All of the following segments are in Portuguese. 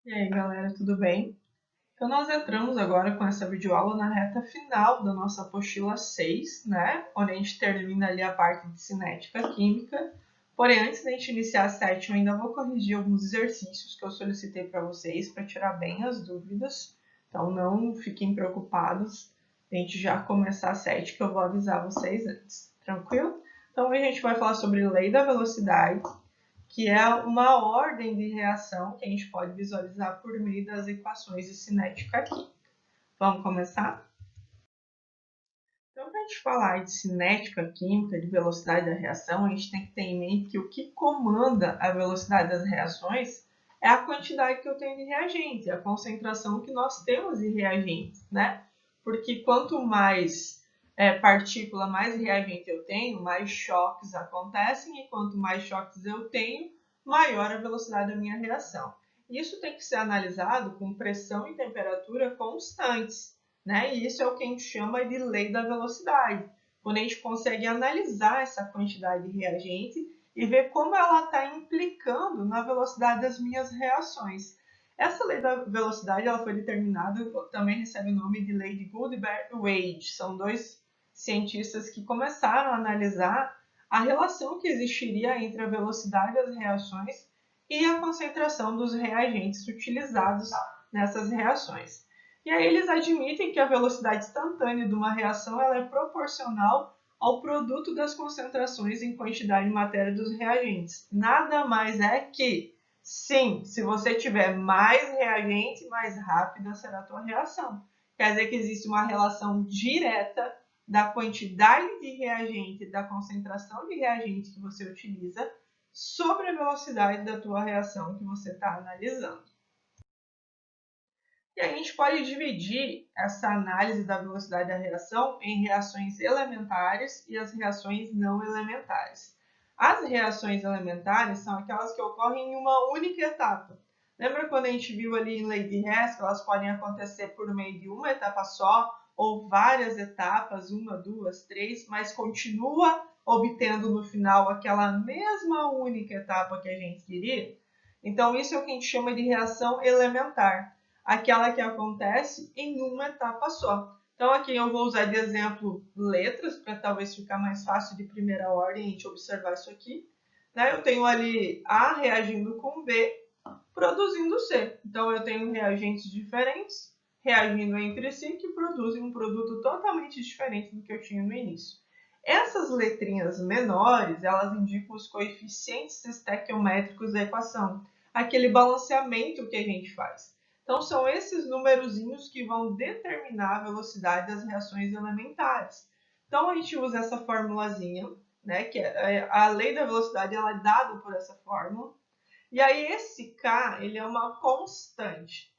E aí, galera, tudo bem? Então, nós entramos agora com essa videoaula na reta final da nossa apostila 6, né? Onde a gente termina ali a parte de cinética química. Porém, antes da gente iniciar a 7, eu ainda vou corrigir alguns exercícios que eu solicitei para vocês para tirar bem as dúvidas. Então, não fiquem preocupados. A gente já começar a 7, que eu vou avisar vocês antes. Tranquilo? Então, hoje a gente vai falar sobre lei da velocidade, que é uma ordem de reação que a gente pode visualizar por meio das equações de cinética aqui. Vamos começar? Então, para a gente falar de cinética química, de velocidade da reação, a gente tem que ter em mente que o que comanda a velocidade das reações é a quantidade que eu tenho de reagente, a concentração que nós temos de reagentes, né? Porque quanto mais partícula, mais reagente eu tenho, mais choques acontecem, e quanto mais choques eu tenho, maior a velocidade da minha reação. Isso tem que ser analisado com pressão e temperatura constantes, né? E isso é o que a gente chama de lei da velocidade, quando a gente consegue analisar essa quantidade de reagente e ver como ela está implicando na velocidade das minhas reações. Essa lei da velocidade ela foi determinada, também recebe o nome de lei de Gould-Wade. São dois cientistas que começaram a analisar a relação que existiria entre a velocidade das reações e a concentração dos reagentes utilizados nessas reações. E aí eles admitem que a velocidade instantânea de uma reação ela é proporcional ao produto das concentrações em quantidade de matéria dos reagentes. Nada mais é que, sim, se você tiver mais reagente, mais rápida será a tua reação. Quer dizer que existe uma relação direta da quantidade de reagente, da concentração de reagente que você utiliza sobre a velocidade da tua reação que você está analisando. E a gente pode dividir essa análise da velocidade da reação em reações elementares e as reações não elementares. As reações elementares são aquelas que ocorrem em uma única etapa. Lembra quando a gente viu ali em lei de Hess que elas podem acontecer por meio de uma etapa só ou várias etapas, uma, duas, três, mas continua obtendo no final aquela mesma única etapa que a gente queria? Então, isso é o que a gente chama de reação elementar, aquela que acontece em uma etapa só. Então, aqui eu vou usar de exemplo letras, para talvez ficar mais fácil de primeira ordem a gente observar isso aqui. Né? Eu tenho ali A reagindo com B, produzindo C. Então, eu tenho reagentes diferentes reagindo entre si que produzem um produto totalmente diferente do que eu tinha no início. Essas letrinhas menores, elas indicam os coeficientes estequiométricos da equação, aquele balanceamento que a gente faz. Então, são esses numerozinhos que vão determinar a velocidade das reações elementares. Então, a gente usa essa formulazinha, né, que é a lei da velocidade, ela é dada por essa fórmula. E aí, esse K, ele é uma constante.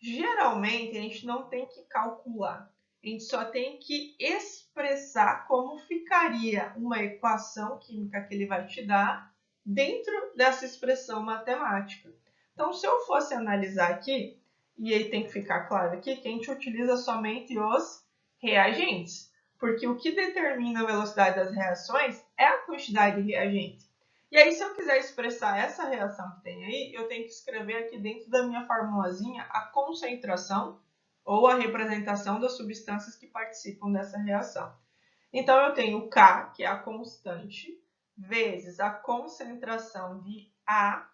Geralmente, a gente não tem que calcular. A gente só tem que expressar como ficaria uma equação química que ele vai te dar dentro dessa expressão matemática. Então, se eu fosse analisar aqui, e aí tem que ficar claro aqui que a gente utiliza somente os reagentes, porque o que determina a velocidade das reações é a quantidade de reagente. E aí, se eu quiser expressar essa reação que tem aí, eu tenho que escrever aqui dentro da minha formulazinha a concentração ou a representação das substâncias que participam dessa reação. Então, eu tenho K, que é a constante, vezes a concentração de A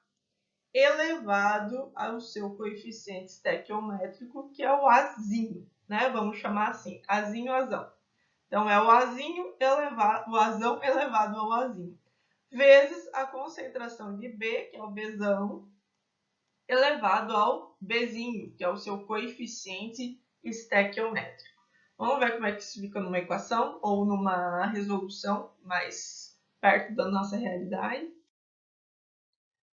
elevado ao seu coeficiente estequiométrico, que é o Azinho, né? Vamos chamar assim, Azinho, Azão. Então, é o Azinho elevado, o Azão elevado ao Azinho, vezes a concentração de B, que é o Bzão, elevado ao Bzinho, que é o seu coeficiente estequiométrico. Vamos ver como é que isso fica numa equação ou numa resolução mais perto da nossa realidade.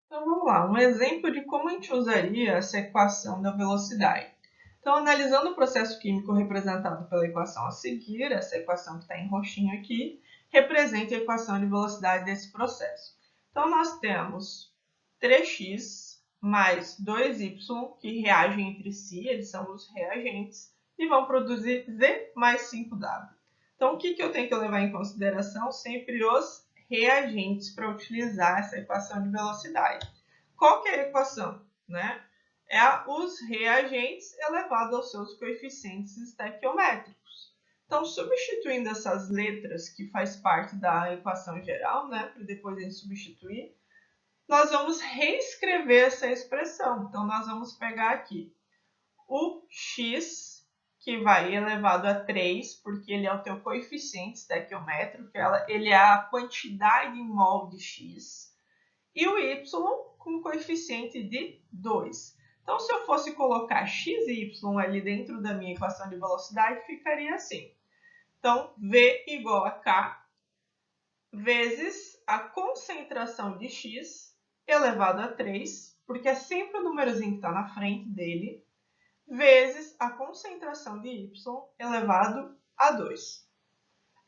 Então, vamos lá, um exemplo de como a gente usaria essa equação da velocidade. Então, analisando o processo químico representado pela equação a seguir, essa equação que está em roxinho aqui, representa a equação de velocidade desse processo. Então, nós temos 3x mais 2y que reagem entre si, eles são os reagentes, e vão produzir z mais 5w. Então, o que eu tenho que levar em consideração? Sempre os reagentes para utilizar essa equação de velocidade. Qual que é a equação? Né? é os reagentes elevado aos seus coeficientes estequiométricos. Então, substituindo essas letras que faz parte da equação geral, né, para depois a gente substituir, nós vamos reescrever essa expressão. Então, nós vamos pegar aqui o x, que vai elevado a 3, porque ele é o teu coeficiente estequiométrico, ele é a quantidade em mol de x, e o y com coeficiente de 2. Então, se eu fosse colocar x e y ali dentro da minha equação de velocidade, ficaria assim. Então, V igual a K vezes a concentração de x elevado a 3, porque é sempre o númerozinho que está na frente dele, vezes a concentração de y elevado a 2.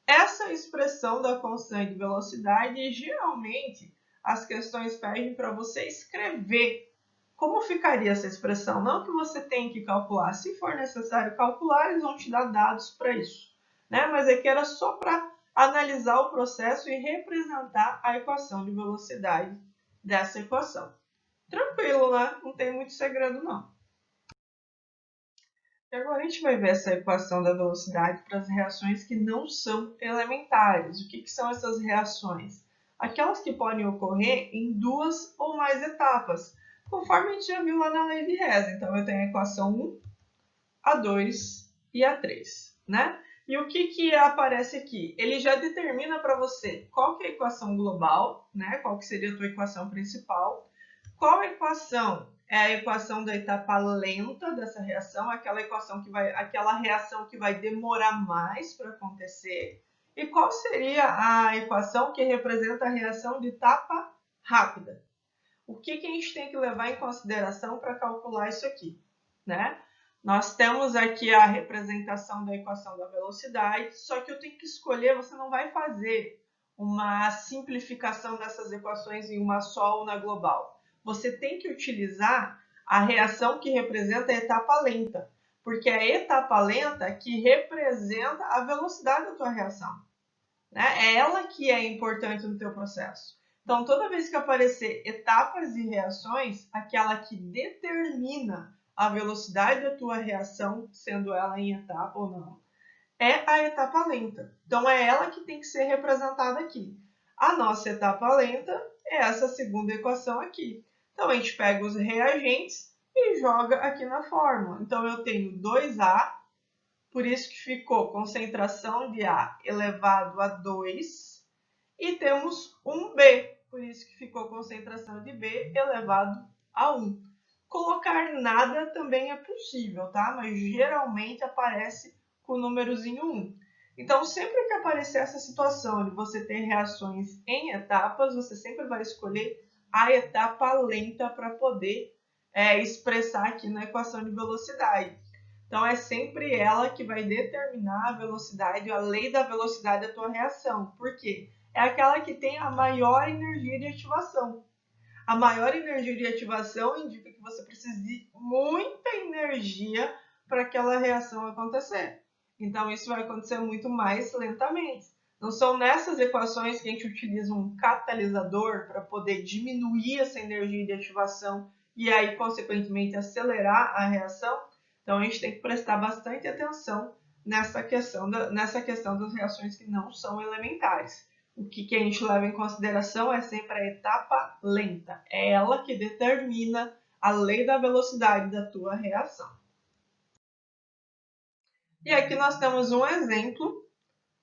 Essa expressão da constante de velocidade, geralmente, as questões pedem para você escrever como ficaria essa expressão. Não que você tenha que calcular. Se for necessário calcular, eles vão te dar dados para isso, né? Mas aqui era só para analisar o processo e representar a equação de velocidade dessa equação. Tranquilo, né? Não tem muito segredo, não. E agora a gente vai ver essa equação da velocidade para as reações que não são elementares. O que são essas reações? Aquelas que podem ocorrer em 2 ou mais etapas, conforme a gente já viu lá na lei de Hess. Então, eu tenho a equação 1, a 2 e a 3, né? E o que aparece aqui? Ele já determina para você qual que é a equação global, né? Qual que seria a tua equação principal, qual equação é a equação da etapa lenta dessa reação, aquela reação que vai demorar mais para acontecer, e qual seria a equação que representa a reação de etapa rápida. O que a gente tem que levar em consideração para calcular isso aqui, né? Nós temos aqui a representação da equação da velocidade, só que eu tenho que escolher, você não vai fazer uma simplificação dessas equações em uma só ou na global. Você tem que utilizar a reação que representa a etapa lenta, porque é a etapa lenta que representa a velocidade da tua reação, né? É ela que é importante no teu processo. Então, toda vez que aparecer etapas e reações, aquela que determina a velocidade da tua reação, sendo ela em etapa ou não, é a etapa lenta. Então, é ela que tem que ser representada aqui. A nossa etapa lenta é essa segunda equação aqui. Então, a gente pega os reagentes e joga aqui na fórmula. Então, eu tenho 2A, por isso que ficou concentração de A elevado a 2, e temos 1B, por isso que ficou concentração de B elevado a 1. Colocar nada também é possível, tá? Mas geralmente aparece com o númerozinho 1. Então, sempre que aparecer essa situação de você ter reações em etapas, você sempre vai escolher a etapa lenta para poder expressar aqui na equação de velocidade. Então, é sempre ela que vai determinar a velocidade, a lei da velocidade da tua reação. Por quê? É aquela que tem a maior energia de ativação. A maior energia de ativação indica que você precisa de muita energia para aquela reação acontecer. Então, isso vai acontecer muito mais lentamente. Não são nessas equações que a gente utiliza um catalisador para poder diminuir essa energia de ativação e aí, consequentemente, acelerar a reação. Então, a gente tem que prestar bastante atenção nessa questão das reações que não são elementares. O que a gente leva em consideração é sempre a etapa lenta. É ela que determina a lei da velocidade da tua reação. E aqui nós temos um exemplo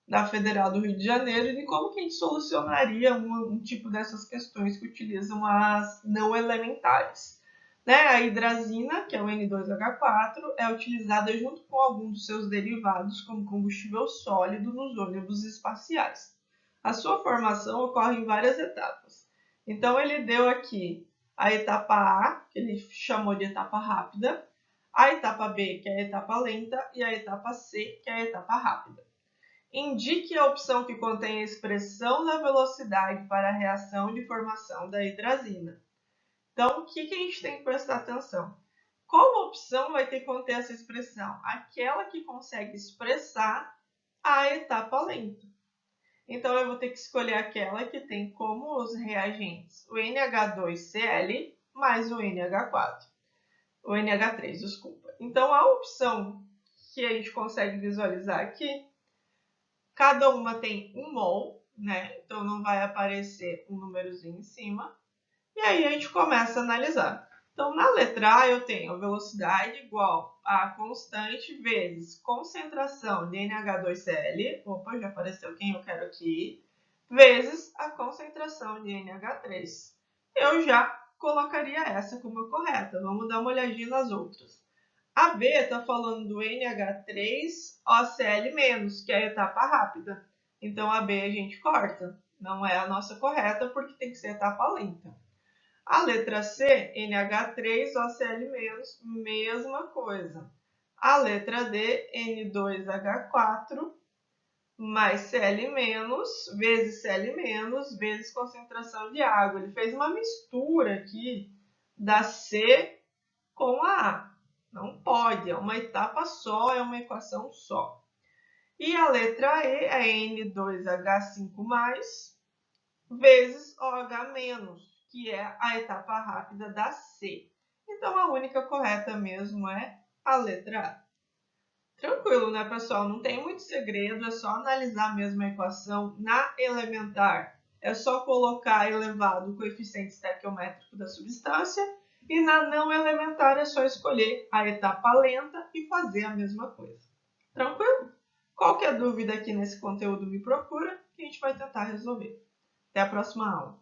da Federal do Rio de Janeiro de como que a gente solucionaria um tipo dessas questões que utilizam as não elementares. Né? A hidrazina, que é o N2H4, é utilizada junto com alguns dos seus derivados como combustível sólido nos ônibus espaciais. A sua formação ocorre em várias etapas. Então, ele deu aqui a etapa A, que ele chamou de etapa rápida, a etapa B, que é a etapa lenta, e a etapa C, que é a etapa rápida. Indique a opção que contém a expressão da velocidade para a reação de formação da hidrazina. Então, o que a gente tem que prestar atenção? Qual opção vai ter que conter essa expressão? Aquela que consegue expressar a etapa lenta. Então, eu vou ter que escolher aquela que tem como os reagentes o NH2Cl mais o NH4. o NH3, desculpa. Então, a opção que a gente consegue visualizar aqui, cada uma tem 1 mol, né? Então, não vai aparecer um númerozinho em cima. E aí, a gente começa a analisar. Então, na letra A, eu tenho velocidade igual a constante vezes concentração de NH2Cl, opa, já apareceu quem eu quero aqui, vezes a concentração de NH3. Eu já colocaria essa como correta. Vamos dar uma olhadinha nas outras. A B está falando do NH3OCl-, que é a etapa rápida. Então, a B a gente corta. Não é a nossa correta, porque tem que ser etapa lenta. A letra C, NH3OCl-, mesma coisa. A letra D, N2H4 mais Cl- vezes Cl- vezes concentração de água. Ele fez uma mistura aqui da C com a A. Não pode, é uma etapa só, é uma equação só. E a letra E é N2H5+, vezes OH-, que é a etapa rápida da C. Então, a única correta mesmo é a letra A. Tranquilo, né, pessoal? Não tem muito segredo, é só analisar mesmo a equação. Na elementar, é só colocar elevado o coeficiente estequiométrico da substância. E na não elementar, é só escolher a etapa lenta e fazer a mesma coisa. Tranquilo? Qualquer dúvida aqui nesse conteúdo, me procura, que a gente vai tentar resolver. Até a próxima aula.